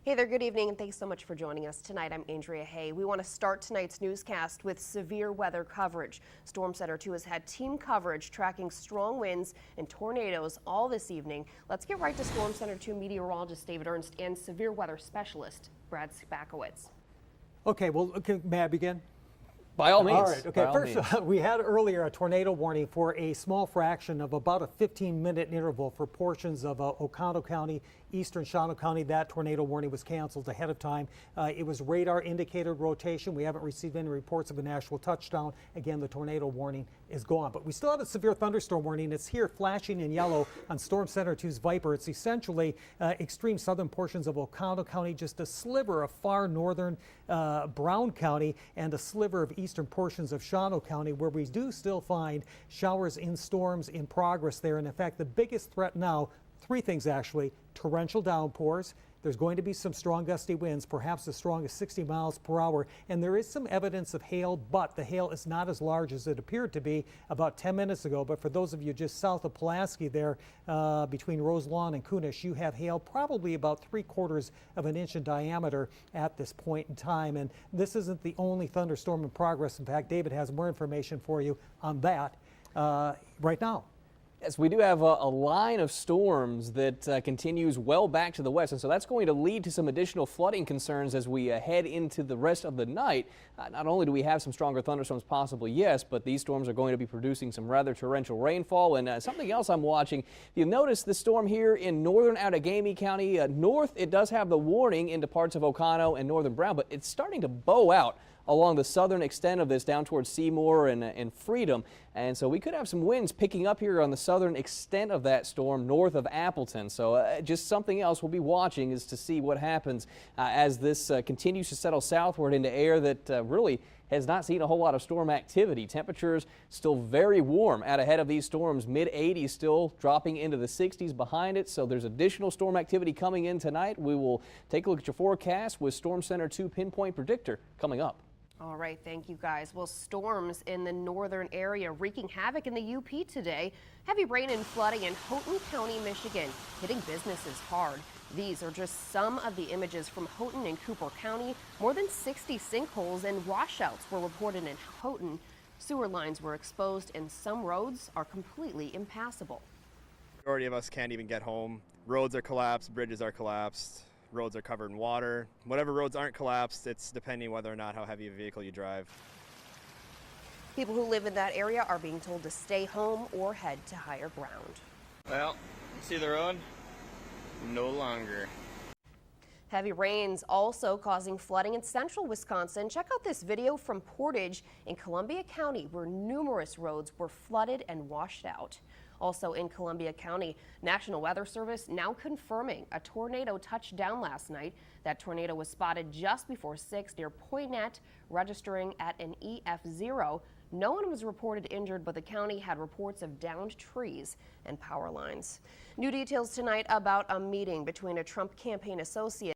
Hey there, good evening, and thanks so much for joining us tonight. I'm Andrea Hay. We want to start tonight's newscast with severe weather coverage. Storm Center 2 has had team coverage tracking strong winds and tornadoes all this evening. Let's get right to Storm Center 2 meteorologist David Ernst and severe weather specialist Brad Spakowitz. Okay, may I begin? By all means. All right, okay. First, we had earlier a tornado warning for a small fraction of about a 15-minute interval for portions of Oconto County, eastern Shawano County. That tornado warning was canceled ahead of time. It was radar indicated rotation. We haven't received any reports of an actual touchdown. Again, the tornado warning is gone, but we still have a severe thunderstorm warning. It's here flashing in yellow on Storm Center 2's Viper. It's essentially extreme southern portions of Oconto County, just a sliver of far northern Brown County, and a sliver of eastern portions of Shawano County, where we do still find showers in storms in progress there. And in fact, the biggest threat now, three things actually: torrential downpours. There's going to be some strong gusty winds, perhaps as strong as 60 miles per hour. And there is some evidence of hail, but the hail is not as large as it appeared to be about 10 minutes ago. But for those of you just south of Pulaski there, between Roselawn and Kunish, you have hail probably about 3/4 of an inch in diameter at this point in time. And this isn't the only thunderstorm in progress. In fact, David has more information for you on that right now. Yes, we do have a line of storms that continues well back to the west, and so that's going to lead to some additional flooding concerns as we head into the rest of the night. Not only do we have some stronger thunderstorms possible, yes, but these storms are going to be producing some rather torrential rainfall. And something else I'm watching, you'll notice the storm here in northern Outagamie County. North, it does have the warning into parts of Oconto and northern Brown, but it's starting to bow out along the southern extent of this down towards Seymour and Freedom. And so we could have some winds picking up here on the southern extent of that storm north of Appleton. So just something else we'll be watching is to see what happens as this continues to settle southward into air that really has not seen a whole lot of storm activity. Temperatures still very warm out ahead of these storms, mid-80s, still dropping into the 60s behind it. So there's additional storm activity coming in tonight. We will take a look at your forecast with Storm Center 2 Pinpoint Predictor coming up. All right, thank you guys. Well, storms in the northern area wreaking havoc in the UP today. Heavy rain and flooding in Houghton County, Michigan, hitting businesses hard. These are just some of the images from Houghton and Cooper County. More than 60 sinkholes and washouts were reported in Houghton. Sewer lines were exposed and some roads are completely impassable. The majority of us can't even get home. Roads are collapsed, bridges are collapsed. Roads are covered in water. Whatever roads aren't collapsed, it's depending whether or not how heavy a vehicle you drive. People who live in that area are being told to stay home or head to higher ground. Well, see the road? No longer. Heavy rains also causing flooding in central Wisconsin. Check out this video from Portage in Columbia County, where numerous roads were flooded and washed out. Also in Columbia County, National Weather Service now confirming a tornado touched down last night. That tornado was spotted just before 6 near Poinet, registering at an EF0. No one was reported injured, but the county had reports of downed trees and power lines. New details tonight about a meeting between a Trump campaign associate